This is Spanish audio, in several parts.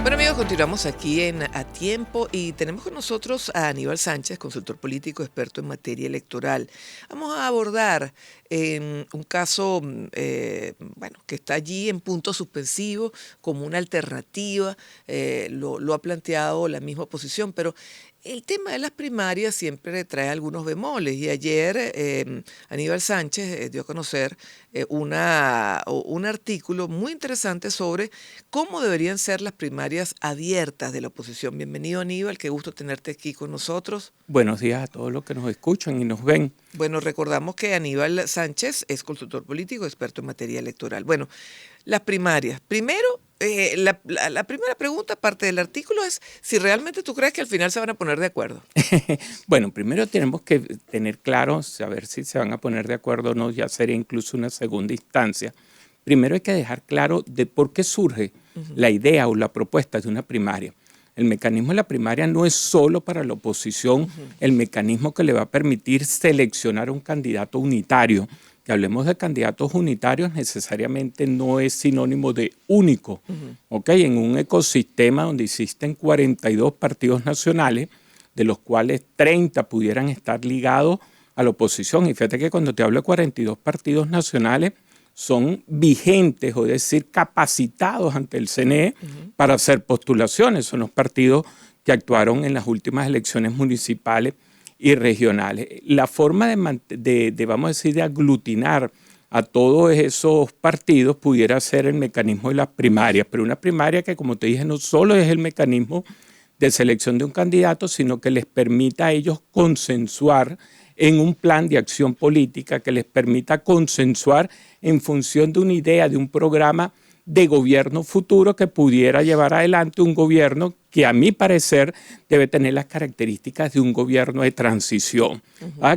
Bueno, amigos, continuamos aquí en A Tiempo y tenemos con nosotros a Aníbal Sánchez, consultor político experto en materia electoral. Vamos a abordar un caso bueno, que está allí en punto suspensivo como una alternativa, lo ha planteado la misma oposición, pero el tema de las primarias siempre trae algunos bemoles y ayer Aníbal Sánchez dio a conocer un artículo muy interesante sobre cómo deberían ser las primarias abiertas de la oposición. Bienvenido, Aníbal, qué gusto tenerte aquí con nosotros. Buenos días a todos los que nos escuchan y nos ven. Bueno, recordamos que Aníbal Sánchez es consultor político, experto en materia electoral. Bueno, las primarias. Primero, la primera pregunta, parte del artículo, es si realmente tú crees que al final se van a poner de acuerdo. Bueno, primero tenemos que tener claro, saber si se van a poner de acuerdo o no, ya sería incluso una segunda instancia. Primero hay que dejar claro de por qué surge la idea o la propuesta de una primaria. El mecanismo de la primaria no es solo para la oposición el mecanismo que le va a permitir seleccionar un candidato unitario. Que hablemos de candidatos unitarios necesariamente no es sinónimo de único. ¿Okay? En un ecosistema donde existen 42 partidos nacionales, de los cuales 30 pudieran estar ligados a la oposición. Y fíjate que cuando te hablo de 42 partidos nacionales, son vigentes, o decir, capacitados ante el CNE para hacer postulaciones. Son los partidos que actuaron en las últimas elecciones municipales y regionales. La forma vamos a decir, de aglutinar a todos esos partidos pudiera ser el mecanismo de las primarias, pero una primaria que, como te dije, no solo es el mecanismo de selección de un candidato, sino que les permita a ellos consensuar en un plan de acción política, que les permita consensuar en función de una idea, de un programa de gobierno futuro que pudiera llevar adelante un gobierno que, a mi parecer, debe tener las características de un gobierno de transición.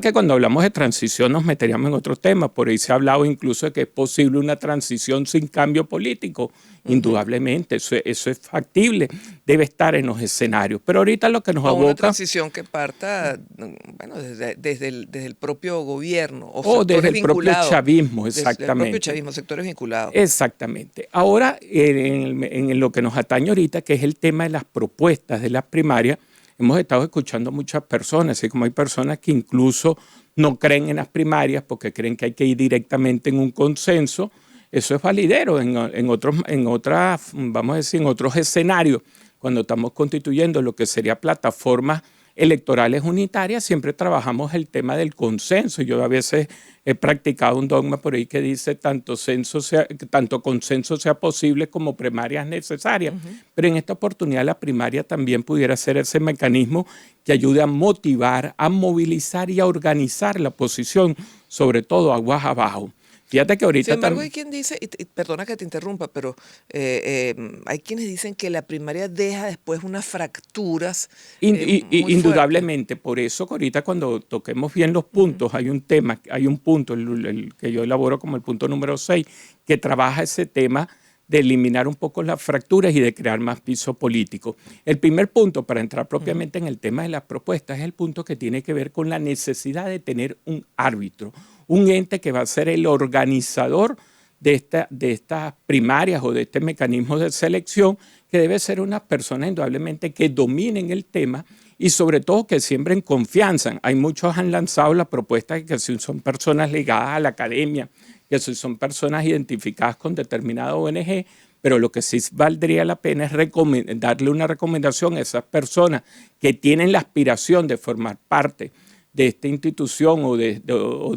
Que cuando hablamos de transición nos meteríamos en otro tema, por ahí se ha hablado incluso de que es posible una transición sin cambio político. Indudablemente, eso es factible, debe estar en los escenarios. Pero ahorita lo que nos aboca... Una transición que parta, bueno, desde el propio gobierno o desde el propio chavismo, exactamente. Desde el propio chavismo, sectores vinculados. Exactamente. Ahora, en lo que nos atañe ahorita, que es el tema de las propuestas de las primarias, hemos estado escuchando a muchas personas, así como hay personas que incluso no creen en las primarias porque creen que hay que ir directamente en un consenso. Eso es validero en otros escenarios. Cuando estamos constituyendo lo que sería plataformas electorales unitarias, siempre trabajamos el tema del consenso. Yo a veces he practicado un dogma por ahí que dice tanto consenso sea posible como primarias necesarias. Pero en esta oportunidad la primaria también pudiera ser ese mecanismo que ayude a motivar, a movilizar y a organizar la oposición, sobre todo aguas abajo. Fíjate que ahorita... Sin embargo, hay quien dice, y perdona que te interrumpa, pero hay quienes dicen que la primaria deja después unas fracturas muy indudablemente, fuertes. por eso que ahorita cuando toquemos bien los puntos, hay un tema, hay un punto, el que yo elaboro como el punto número 6, que trabaja ese tema de eliminar un poco las fracturas y de crear más piso político. El primer punto, para entrar propiamente en el tema de las propuestas, es el punto que tiene que ver con la necesidad de tener un árbitro, un ente que va a ser el organizador de estas primarias o de este mecanismo de selección, que debe ser una persona indudablemente que dominen el tema y sobre todo que siembren confianza. Hay muchos han lanzado la propuesta de que si son personas ligadas a la academia, que si son personas identificadas con determinada ONG, pero lo que sí valdría la pena es darle una recomendación a esas personas que tienen la aspiración de formar parte de esta institución o de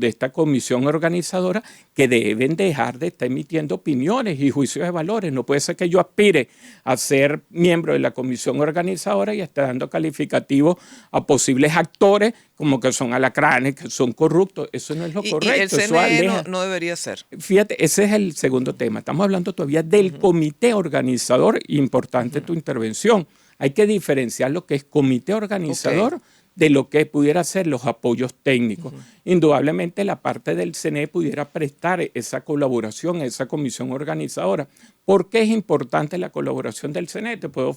esta comisión organizadora, que deben dejar de estar emitiendo opiniones y juicios de valores. No puede ser que yo aspire a ser miembro de la comisión organizadora y esté dando calificativos a posibles actores como que son alacranes, que son corruptos. Eso no es lo correcto. Y el CNE no debería ser. Fíjate, ese es el segundo tema. Estamos hablando todavía del comité organizador. Importante tu intervención. Hay que diferenciar lo que es comité organizador de lo que pudiera ser los apoyos técnicos. Indudablemente la parte del CNE pudiera prestar esa colaboración a esa comisión organizadora. ¿Por qué es importante la colaboración del CNE? Te puedo,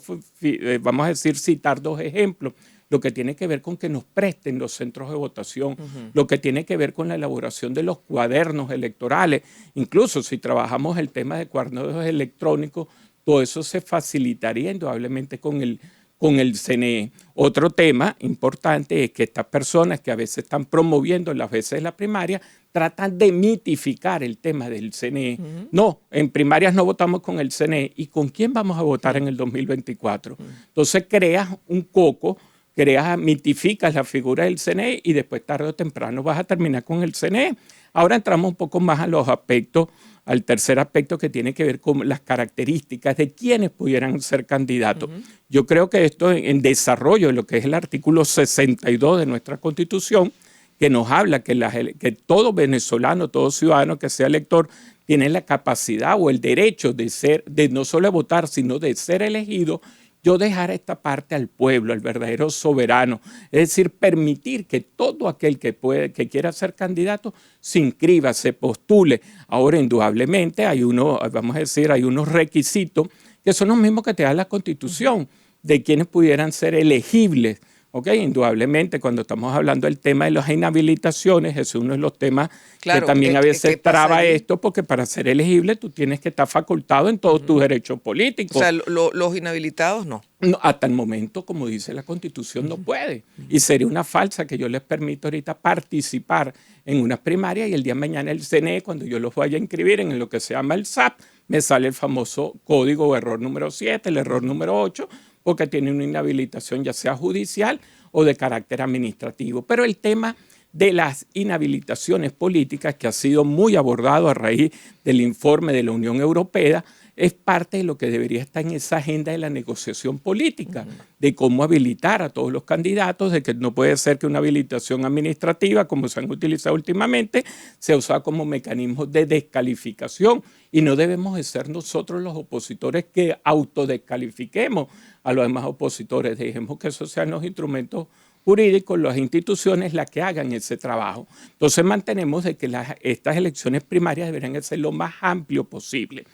vamos a decir, citar dos ejemplos. Lo que tiene que ver con que nos presten los centros de votación, lo que tiene que ver con la elaboración de los cuadernos electorales. Incluso si trabajamos el tema de cuadernos electrónicos, todo eso se facilitaría indudablemente con el CNE. Otro tema importante es que estas personas que a veces están promoviendo las veces de la primaria tratan de mitificar el tema del CNE. No, en primarias no votamos con el CNE. ¿Y con quién vamos a votar en el 2024? Entonces creas un coco, mitificas la figura del CNE y después tarde o temprano vas a terminar con el CNE. Ahora entramos un poco más a los aspectos, al tercer aspecto que tiene que ver con las características de quienes pudieran ser candidatos. Yo creo que esto en desarrollo de lo que es el artículo 62 de nuestra Constitución, que nos habla que todo venezolano, todo ciudadano que sea elector, tiene la capacidad o el derecho de no solo votar, sino de ser elegido. Yo dejar esta parte al pueblo, al verdadero soberano, es decir, permitir que todo aquel que quiera ser candidato se inscriba, se postule. Ahora, indudablemente, hay unos requisitos que son los mismos que te da la Constitución, de quienes pudieran ser elegibles. Okay, indudablemente, cuando estamos hablando del tema de las inhabilitaciones, es uno de los temas que también a veces traba esto, porque para ser elegible tú tienes que estar facultado en todos tus derechos políticos. O sea, los inhabilitados no. No, hasta el momento, como dice la Constitución, no puede. Y sería una falsa que yo les permita ahorita participar en unas primarias y el día de mañana el CNE, cuando yo los vaya a inscribir en lo que se llama el SAP, me sale el famoso código o error número 7, el error número 8, porque tiene una inhabilitación ya sea judicial o de carácter administrativo. Pero el tema de las inhabilitaciones políticas, que ha sido muy abordado a raíz del informe de la Unión Europea, es parte de lo que debería estar en esa agenda de la negociación política, de cómo habilitar a todos los candidatos, de que no puede ser que una habilitación administrativa, como se han utilizado últimamente, sea usada como mecanismo de descalificación. Y no debemos de ser nosotros los opositores que autodescalifiquemos a los demás opositores. Dejemos que esos sean los instrumentos jurídicos, las instituciones, las que hagan ese trabajo. Entonces mantenemos de que estas elecciones primarias deberían ser lo más amplio posible.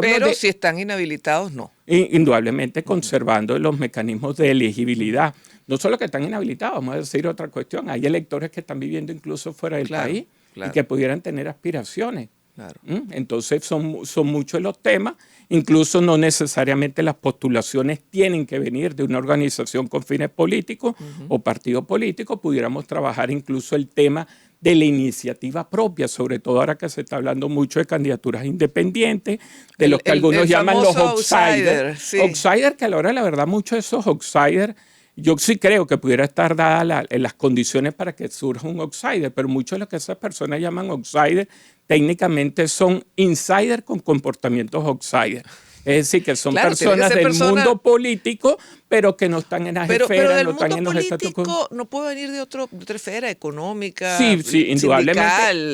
Pero si están inhabilitados, no. Indudablemente conservando los mecanismos de elegibilidad. No solo que están inhabilitados, vamos a decir otra cuestión. Hay electores que están viviendo incluso fuera del país y que pudieran tener aspiraciones. Claro. Entonces son muchos los temas, incluso no necesariamente las postulaciones tienen que venir de una organización con fines políticos o partido político, pudiéramos trabajar incluso el tema de la iniciativa propia, sobre todo ahora que se está hablando mucho de candidaturas independientes, de los que algunos llaman los outsiders. Sí. Outsiders, que a la hora de la verdad muchos de esos outsiders, yo sí creo que pudiera estar dadas las condiciones para que surja un outsider, pero muchos de lo que esas personas llaman outsiders técnicamente son insiders con comportamientos outsiders. Es decir, que son personas del mundo político, pero que no están en las esferas, no están en los estatus quo. No puede venir de otra esfera económica, sí,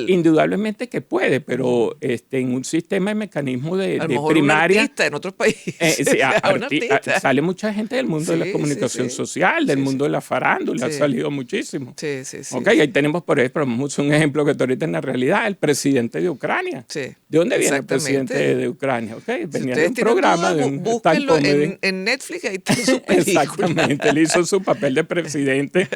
indudablemente que puede, pero en un sistema de mecanismo de primaria. Un artista en otros países. Sale mucha gente del mundo de la comunicación social, del mundo de la farándula, ha salido muchísimo. Sí. Okay, ahí tenemos, por ejemplo, un ejemplo que está ahorita en la realidad, el presidente de Ucrania. Sí. ¿De dónde viene el presidente de Ucrania? Okay, venía de un programa de un búsquenlo en Netflix, ahí está su película. Exactamente, él hizo su papel de presidente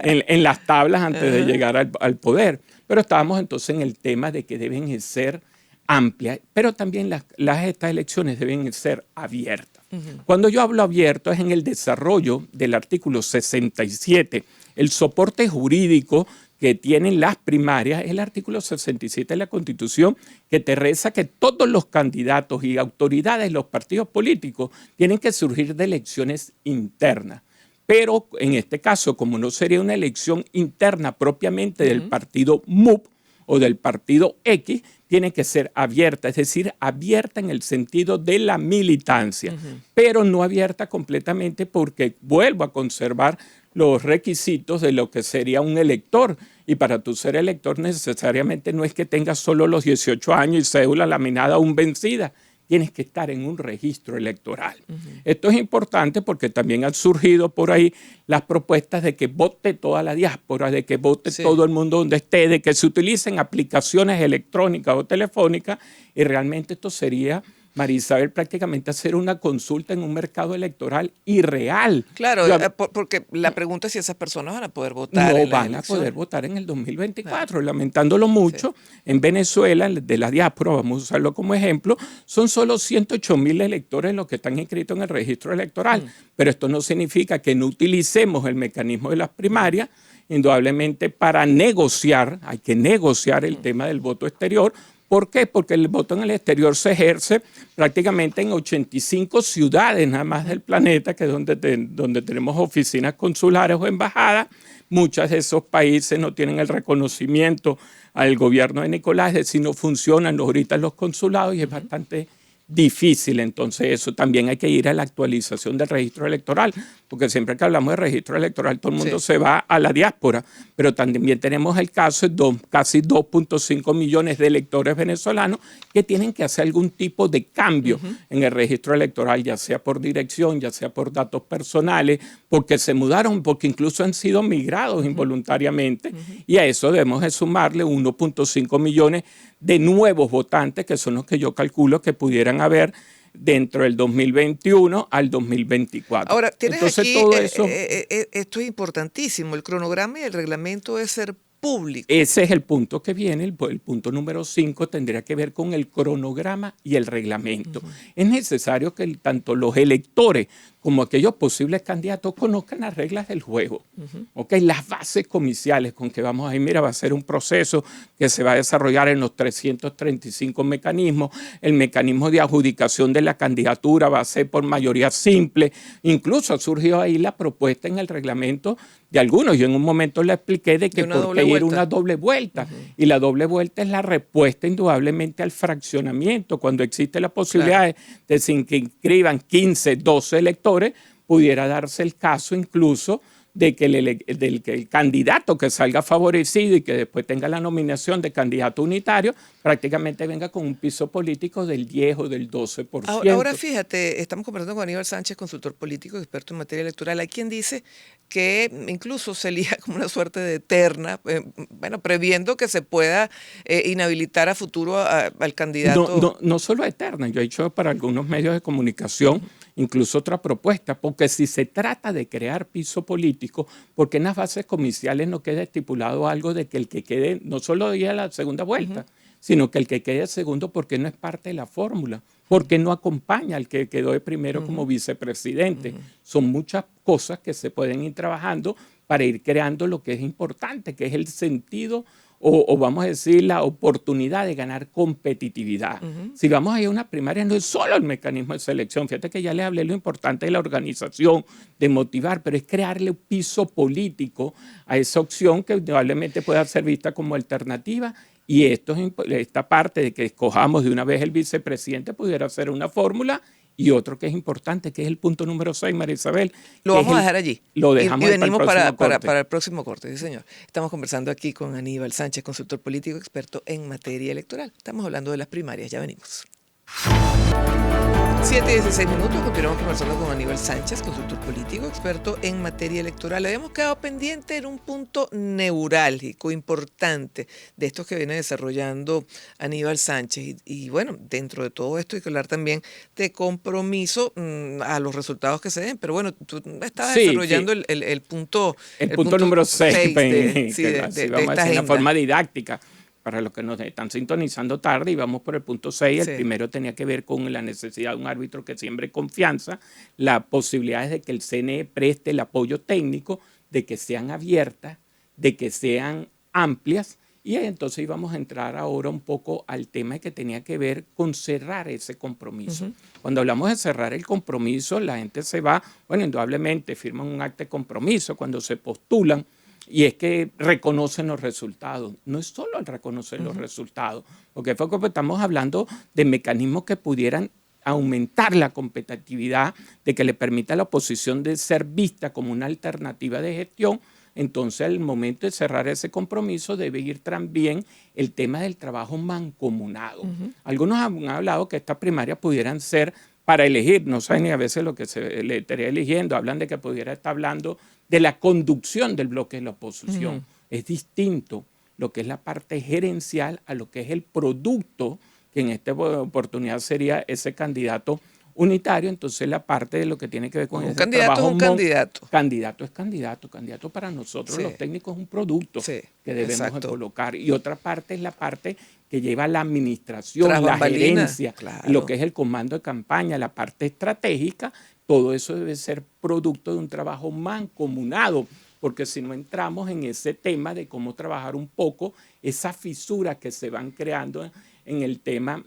en las tablas antes de llegar al poder. Pero estábamos entonces en el tema de que deben ser amplias, pero también estas elecciones deben ser abiertas. Cuando yo hablo abierto es en el desarrollo del artículo 67, el soporte jurídico que tienen las primarias es el artículo 67 de la Constitución, que te reza que todos los candidatos y autoridades de los partidos políticos tienen que surgir de elecciones internas. Pero en este caso, como no sería una elección interna propiamente del partido MUP o del partido X, tiene que ser abierta, es decir, abierta en el sentido de la militancia, pero no abierta completamente porque vuelvo a conservar los requisitos de lo que sería un elector. Y para tú ser elector necesariamente no es que tengas solo los 18 años y cédula laminada aún vencida. Tienes que estar en un registro electoral. Esto es importante porque también han surgido por ahí las propuestas de que vote toda la diáspora, de que vote todo el mundo donde esté, de que se utilicen aplicaciones electrónicas o telefónicas, y realmente esto sería María Isabel, prácticamente hacer una consulta en un mercado electoral irreal. Claro, porque la pregunta es si esas personas van a poder votar no en las van a elecciones. poder votar en el 2024. Claro. Lamentándolo mucho, Sí. en Venezuela, de la diáspora, vamos a usarlo como ejemplo, son solo 108,000 electores los que están inscritos en el registro electoral. Pero esto no significa que no utilicemos el mecanismo de las primarias, indudablemente para negociar, hay que negociar el tema del voto exterior. ¿Por qué? Porque el voto en el exterior se ejerce prácticamente en 85 ciudades nada más del planeta, que es donde tenemos oficinas consulares o embajadas. Muchos de esos países no tienen el reconocimiento al gobierno de Nicolás, es decir, no funcionan ahorita los consulados y es bastante difícil. Entonces eso también hay que ir a la actualización del registro electoral, porque siempre que hablamos de registro electoral todo el mundo se va a la diáspora, pero también tenemos el caso de casi 2.5 millones de electores venezolanos que tienen que hacer algún tipo de cambio en el registro electoral, ya sea por dirección, ya sea por datos personales, porque se mudaron, porque incluso han sido migrados involuntariamente, y a eso debemos de sumarle 1.5 millones de nuevos votantes, que son los que yo calculo que pudieran haber dentro del 2021 al 2024. Ahora, tienes entonces, aquí, todo eso, esto es importantísimo, el cronograma y el reglamento debe ser público. ese es el punto que viene, el punto número 5 tendría que ver con el cronograma y el reglamento. Es necesario que tanto los electores como aquellos posibles candidatos conozcan las reglas del juego, las bases comiciales con que vamos a ir. Mira, va a ser un proceso que se va a desarrollar en los 335 mecanismos. El mecanismo de adjudicación de la candidatura va a ser por mayoría simple. Incluso ha surgido ahí la propuesta en el reglamento de algunos. Yo en un momento le expliqué de que por qué ir una doble vuelta. Y la doble vuelta es la respuesta indudablemente al fraccionamiento. Cuando existe la posibilidad de que inscriban 15, 12 electores, pudiera darse el caso incluso de que el candidato que salga favorecido y que después tenga la nominación de candidato unitario, prácticamente venga con un piso político del 10 o del 12%. Ahora fíjate, estamos conversando con Aníbal Sánchez, consultor político, experto en materia electoral. Hay quien dice que incluso se elija como una suerte de terna, previendo que se pueda inhabilitar a futuro al candidato. No solo eterna, yo he hecho para algunos medios de comunicación incluso otra propuesta, porque si se trata de crear piso político, ¿por qué en las bases comiciales no queda estipulado algo de que el que quede no solo ir a la segunda vuelta, sino que el que quede segundo, porque no es parte de la fórmula, porque no acompaña al que quedó de primero como vicepresidente? Son muchas cosas que se pueden ir trabajando para ir creando lo que es importante, que es el sentido o vamos a decir la oportunidad de ganar competitividad. Si vamos a ir a una primaria, no es solo el mecanismo de selección. Fíjate que ya le hablé lo importante de la organización, de motivar, pero es crearle un piso político a esa opción que probablemente pueda ser vista como alternativa. Y esta parte de que escojamos de una vez el vicepresidente pudiera ser una fórmula. Y otro que es importante, que es el punto número 6, María Isabel. Lo vamos a dejar allí. Lo dejamos y venimos para el próximo corte, sí señor. Estamos conversando aquí con Aníbal Sánchez, consultor político, experto en materia electoral. Estamos hablando de las primarias, ya venimos. 7:16, continuamos conversando con Aníbal Sánchez, consultor político, experto en materia electoral. Habíamos quedado pendiente en un punto neurálgico, importante, de estos que viene desarrollando Aníbal Sánchez. Y bueno, dentro de todo esto hay que hablar también de compromiso a los resultados que se den. Pero bueno, tú estabas desarrollando el punto... El punto número 6 de vamos a esta decir, agenda. una forma didáctica. Para los que nos están sintonizando tarde y vamos por el punto 6, el primero tenía que ver con la necesidad de un árbitro que siembre confianza, las posibilidades de que el CNE preste el apoyo técnico, de que sean abiertas, de que sean amplias, y entonces íbamos a entrar ahora un poco al tema que tenía que ver con cerrar ese compromiso. Cuando hablamos de cerrar el compromiso, la gente se va, indudablemente firman un acta de compromiso cuando se postulan, y es que reconocen los resultados. No es solo el reconocer los resultados, porque estamos hablando de mecanismos que pudieran aumentar la competitividad, de que le permita a la oposición de ser vista como una alternativa de gestión. Entonces, al momento de cerrar ese compromiso debe ir también el tema del trabajo mancomunado. Algunos han hablado que estas primarias pudieran ser para elegir, no saben ni a veces lo que se le estaría eligiendo, hablan de que pudiera estar hablando de la conducción del bloque de la oposición. Es distinto lo que es la parte gerencial a lo que es el producto que en esta oportunidad sería ese candidato unitario. Entonces la parte de lo que tiene que ver con Un ese candidato trabajo, es un candidato. candidato es candidato, candidato para nosotros Sí, los técnicos es un producto sí, que debemos de exacto. colocar. Y otra parte es la parte que lleva la Tras administración, la bambalinas, gerencia, lo que claro. es el comando de campaña, la parte estratégica. Todo eso debe ser producto de un trabajo mancomunado, porque si no entramos en ese tema de cómo trabajar un poco esas fisuras que se van creando en el tema,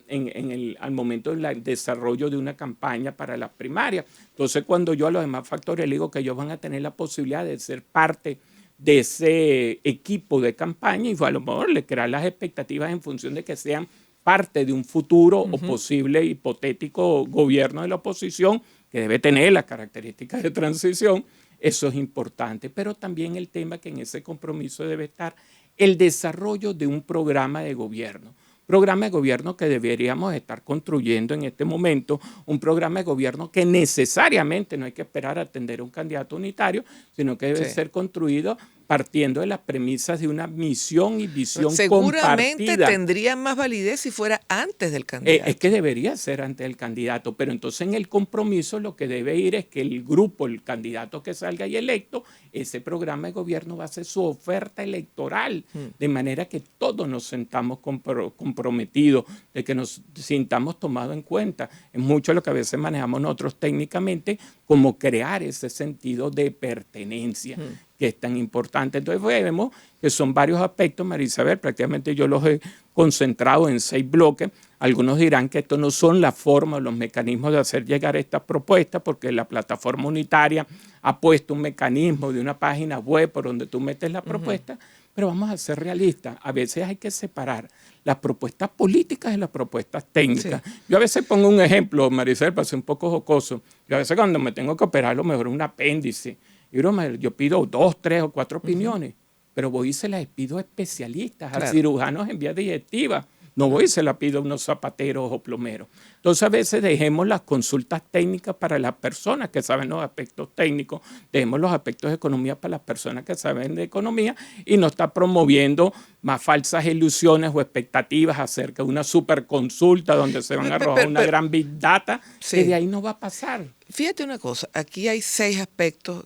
al momento del desarrollo de una campaña para las primarias. Entonces, cuando yo a los demás factores le digo que ellos van a tener la posibilidad de ser parte de ese equipo de campaña y a lo mejor le crear las expectativas en función de que sean parte de un futuro o posible hipotético gobierno de la oposición que debe tener las características de transición. Eso es importante, pero también el tema que en ese compromiso debe estar el desarrollo de un programa de gobierno. Programa de gobierno que deberíamos estar construyendo en este momento, un programa de gobierno que necesariamente no hay que esperar a atender a un candidato unitario, sino que debe Sí. ser construido partiendo de las premisas de una misión y visión Seguramente compartida. tendría más validez si fuera antes del Es candidato. que debería ser ante el candidato, pero entonces en el compromiso lo que debe ir es que el grupo, el candidato que salga y electo, ese programa de gobierno va a ser su oferta electoral, de manera que todos nos sentamos comprometidos, de que nos sintamos tomados en cuenta. Es mucho lo que a veces manejamos nosotros técnicamente, como crear ese sentido de pertenencia que es tan importante. Entonces vemos que son varios aspectos, María Isabel, prácticamente yo los he concentrado en 6 bloques. Algunos dirán que estos no son la forma o los mecanismos de hacer llegar estas propuestas, porque la plataforma unitaria ha puesto un mecanismo de una página web por donde tú metes la propuesta, pero vamos a ser realistas. A veces hay que separar las propuestas políticas y las propuestas técnicas. Sí. Yo a veces pongo un ejemplo, Maricel, para ser un poco jocoso. Yo a veces cuando me tengo que operar, a lo mejor un apéndice, yo pido 2, 3 o 4 opiniones, pero voy y se las pido a especialistas, a Claro. cirujanos en vía digestiva. No voy y se la pido a unos zapateros o plomeros. Entonces a veces dejemos las consultas técnicas para las personas que saben los aspectos técnicos, dejemos los aspectos de economía para las personas que saben de economía y no está promoviendo más falsas ilusiones o expectativas acerca de una superconsulta donde se van a arrojar una gran big data, Sí. que de ahí no va a pasar. Fíjate una cosa, aquí hay 6 aspectos,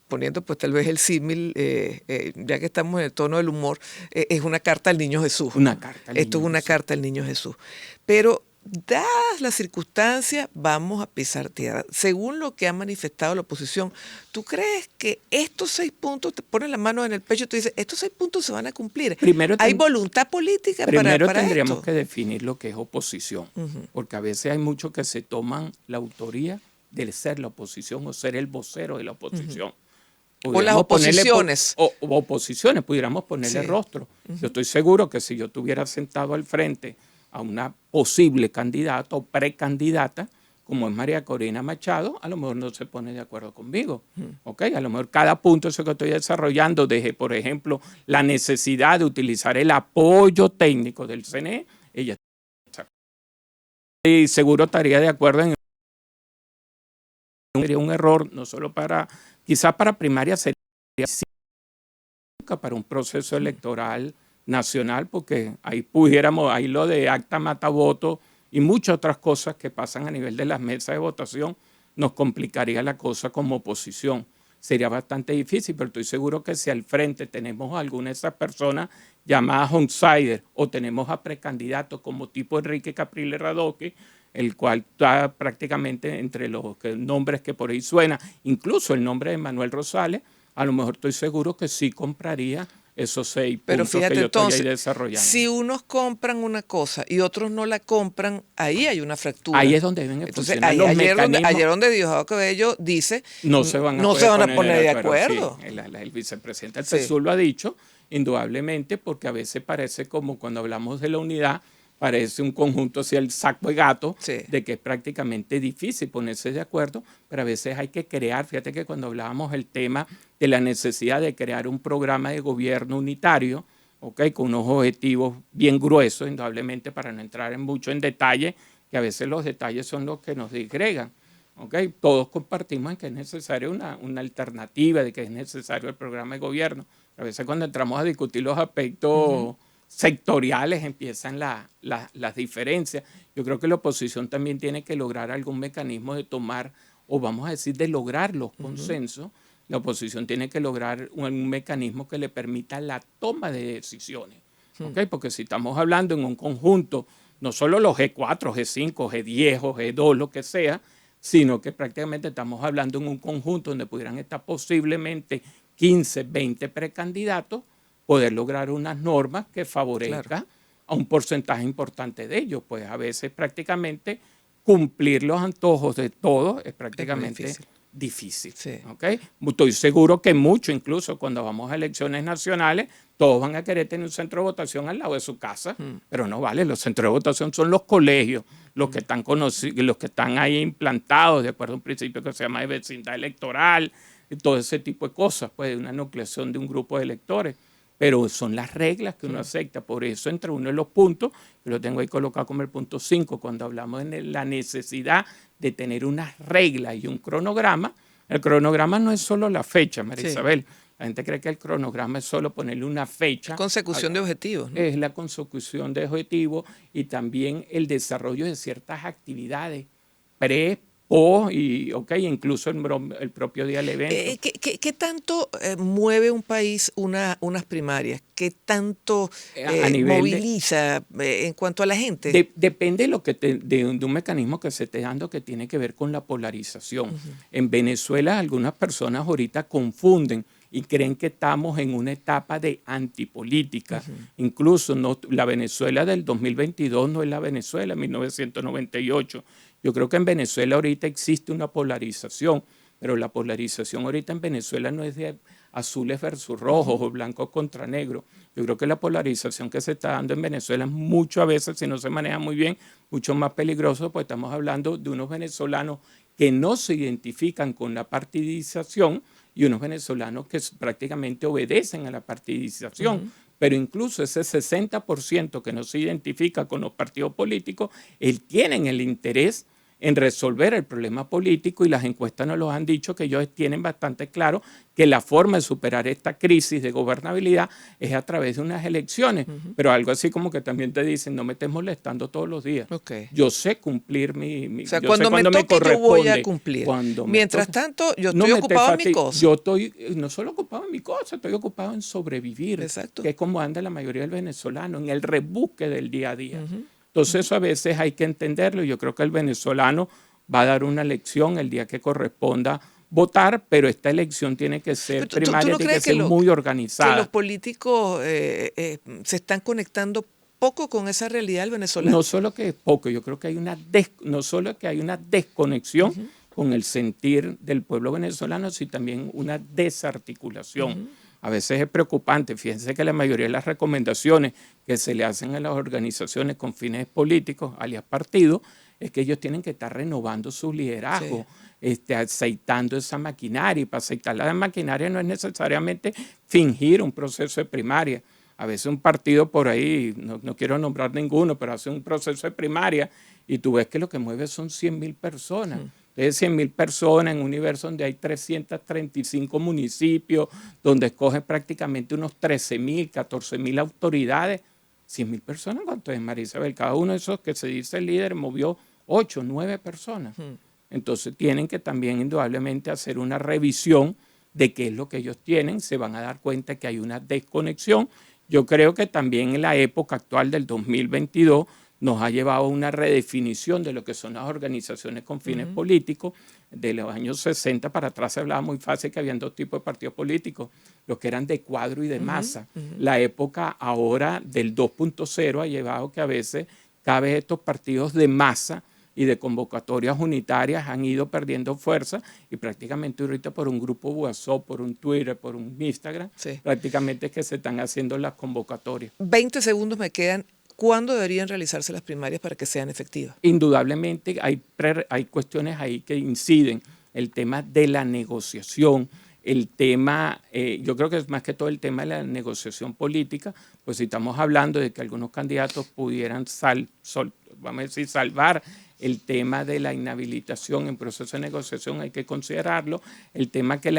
poniendo pues tal vez el símil, ya que estamos en el tono del humor, es una carta al niño Jesús. Una carta al Esto niño es una Jesús. carta al niño Jesús. Pero dadas las circunstancias, vamos a pisar tierra. Según lo que ha manifestado la oposición, ¿tú crees que estos 6 puntos, te ponen la mano en el pecho y tú dices, estos 6 puntos se van a cumplir? ¿Hay voluntad política Primero para tendríamos esto? que definir lo que es oposición, porque a veces hay muchos que se toman la autoría de ser la oposición o ser el vocero de la oposición. O las oposiciones. O oposiciones, pudiéramos ponerle Sí. rostro. Yo estoy seguro que si yo estuviera sentado al frente a una posible candidata o precandidata, como es María Corina Machado, a lo mejor no se pone de acuerdo conmigo. ¿Ok? A lo mejor cada punto eso que estoy desarrollando, desde, por ejemplo, la necesidad de utilizar el apoyo técnico del CNE, ella y seguro estaría de acuerdo en sería un error, no solo para, quizás para primaria sería para un proceso electoral nacional, porque ahí pudiéramos, ahí lo de acta mata voto y muchas otras cosas que pasan a nivel de las mesas de votación, nos complicaría la cosa como oposición. Sería bastante difícil, pero estoy seguro que si al frente tenemos a alguna de esas personas llamadas outsider o tenemos a precandidatos como tipo Enrique Capriles Radoque, el cual está prácticamente entre los nombres que por ahí suena, incluso el nombre de Manuel Rosales, a lo mejor estoy seguro que sí compraría esos 6 Pero puntos fíjate que yo entonces, estoy ahí desarrollando. si unos compran una cosa y otros no la compran, ahí hay una fractura. Ahí es donde deben Entonces, funcionar los mecanismos. ayer donde Diosdado Cabello dice, No se van a, no se van a poner de acuerdo. Sí, el vicepresidente del Sí. PSUV lo ha dicho, indudablemente, porque a veces parece como cuando hablamos de la unidad, parece un conjunto hacia el saco de gato, Sí. de que es prácticamente difícil ponerse de acuerdo, pero a veces hay que crear, fíjate que cuando hablábamos el tema de la necesidad de crear un programa de gobierno unitario, ¿okay? Con unos objetivos bien gruesos, indudablemente para no entrar mucho en detalle, que a veces los detalles son los que nos disgregan. ¿Okay? Todos compartimos en que es necesaria una alternativa, de que es necesario el programa de gobierno. A veces cuando entramos a discutir los aspectos sectoriales empiezan las diferencias. Yo creo que la oposición también tiene que lograr algún mecanismo de tomar, o vamos a decir, de lograr los consensos. La oposición tiene que lograr un mecanismo que le permita la toma de decisiones. ¿Okay? Porque si estamos hablando en un conjunto, no solo los G4, G5, G10 o G2, lo que sea, sino que prácticamente estamos hablando en un conjunto donde pudieran estar posiblemente 15, 20 precandidatos, poder lograr unas normas que favorezcan a un porcentaje importante de ellos. Pues a veces prácticamente cumplir los antojos de todos es prácticamente difícil. Sí. ¿Okay? Estoy seguro que mucho, incluso cuando vamos a elecciones nacionales, todos van a querer tener un centro de votación al lado de su casa, pero no vale, los centros de votación son los colegios, los que están los que están ahí implantados de acuerdo a un principio que se llama de vecindad electoral, y todo ese tipo de cosas, pues una nucleación de un grupo de electores. Pero son las reglas que uno acepta. Por eso, entre uno de los puntos, yo lo tengo ahí colocado como el punto 5, cuando hablamos de la necesidad de tener unas reglas y un cronograma. El cronograma no es solo la fecha, María Isabel. La gente cree que el cronograma es solo ponerle una fecha. Consecución de objetivos, ¿no? Es la consecución de objetivos y también el desarrollo de ciertas actividades incluso el propio día del evento. ¿Qué tanto mueve un país unas primarias? ¿Qué tanto moviliza en cuanto a la gente? Depende de un mecanismo que se esté dando que tiene que ver con la polarización. En Venezuela algunas personas ahorita confunden y creen que estamos en una etapa de antipolítica. Incluso la Venezuela del 2022 no es la Venezuela de 1998. Yo creo que en Venezuela ahorita existe una polarización, pero la polarización ahorita en Venezuela no es de azules versus rojos o blancos contra negros. Yo creo que la polarización que se está dando en Venezuela es mucho, a veces, si no se maneja muy bien, mucho más peligroso, pues estamos hablando de unos venezolanos que no se identifican con la partidización y unos venezolanos que prácticamente obedecen a la partidización. Pero incluso ese 60% que no se identifica con los partidos políticos, tienen el interés en resolver el problema político y las encuestas nos lo han dicho que ellos tienen bastante claro que la forma de superar esta crisis de gobernabilidad es a través de unas elecciones, pero algo así como que también te dicen, no me estés molestando todos los días. Yo sé cumplir o sea, cuando me toque yo voy a cumplir. Mientras tanto, yo estoy ocupado en mi cosa. Yo estoy no solo ocupado en mi cosa, estoy ocupado en sobrevivir, que es como anda la mayoría del venezolano, en el rebusque del día a día. Entonces eso a veces hay que entenderlo. Yo creo que el venezolano va a dar una elección el día que corresponda votar, pero esta elección tiene que ser primaria, tiene que ser muy organizada. ¿Que los políticos se están conectando poco con esa realidad del venezolano? No solo que es poco, yo creo que hay no solo que hay una desconexión con el sentir del pueblo venezolano, sino también una desarticulación. A veces es preocupante. Fíjense que la mayoría de las recomendaciones que se le hacen a las organizaciones con fines políticos, alias partidos, es que ellos tienen que estar renovando su liderazgo, aceitando esa maquinaria. Y para aceitar la maquinaria no es necesariamente fingir un proceso de primaria. A veces un partido por ahí, no quiero nombrar ninguno, pero hace un proceso de primaria y tú ves que lo que mueve son 100.000 personas. Entonces, 100.000 personas en un universo donde hay 335 municipios, donde escogen prácticamente unos 13.000, 14.000 autoridades. 100.000 personas, ¿cuánto es, María Isabel? Cada uno de esos que se dice líder movió 8, 9 personas. Entonces, tienen que también indudablemente hacer una revisión de qué es lo que ellos tienen. Se van a dar cuenta que hay una desconexión. Yo creo que también en la época actual del 2022 nos ha llevado a una redefinición de lo que son las organizaciones con fines políticos. De los años 60 para atrás se hablaba muy fácil que habían dos tipos de partidos políticos, los que eran de cuadro y de masa. La época ahora del 2.0 ha llevado que a veces cada vez estos partidos de masa y de convocatorias unitarias han ido perdiendo fuerza y prácticamente ahorita por un grupo WhatsApp, por un Twitter, por un Instagram, prácticamente es que se están haciendo las convocatorias. 20 segundos me quedan. ¿Cuándo deberían realizarse las primarias para que sean efectivas? Indudablemente hay cuestiones ahí que inciden. El tema de la negociación, el tema, yo creo que es más que todo el tema de la negociación política, pues si estamos hablando de que algunos candidatos pudieran vamos a decir, salvar el tema de la inhabilitación en proceso de negociación, hay que considerarlo. El tema que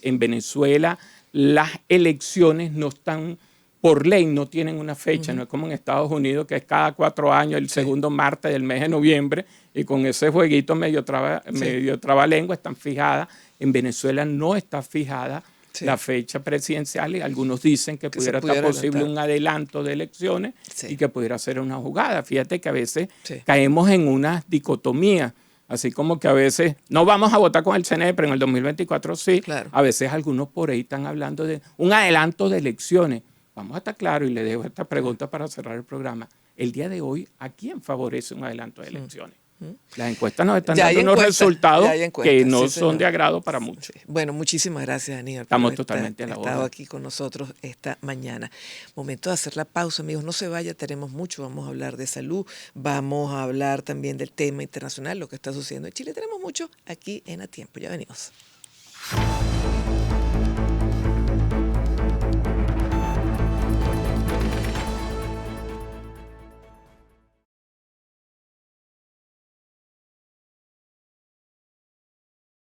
en Venezuela las elecciones no están por ley no tienen una fecha, no es como en Estados Unidos que es cada 4 años, el segundo martes del mes de noviembre, y con ese jueguito medio trabalengua están fijadas. En Venezuela no está fijada la fecha presidencial y algunos dicen que pudiera estar posible un adelanto de elecciones y que pudiera ser una jugada. Fíjate que a veces caemos en una dicotomía. Así como que a veces no vamos a votar con el CNE, pero en el 2024 sí. Claro. A veces algunos por ahí están hablando de un adelanto de elecciones. Vamos a estar claros y le dejo esta pregunta para cerrar el programa. El día de hoy, ¿a quién favorece un adelanto de elecciones? Las encuestas nos están dando unos resultados que no son de agrado para muchos. Sí. Bueno, muchísimas gracias, Aníbal. Estamos totalmente a la orden. Estado aquí con nosotros esta mañana. Momento de hacer la pausa, amigos. No se vaya, tenemos mucho. Vamos a hablar de salud, vamos a hablar también del tema internacional, lo que está sucediendo en Chile. Tenemos mucho aquí en A Tiempo. Ya venimos.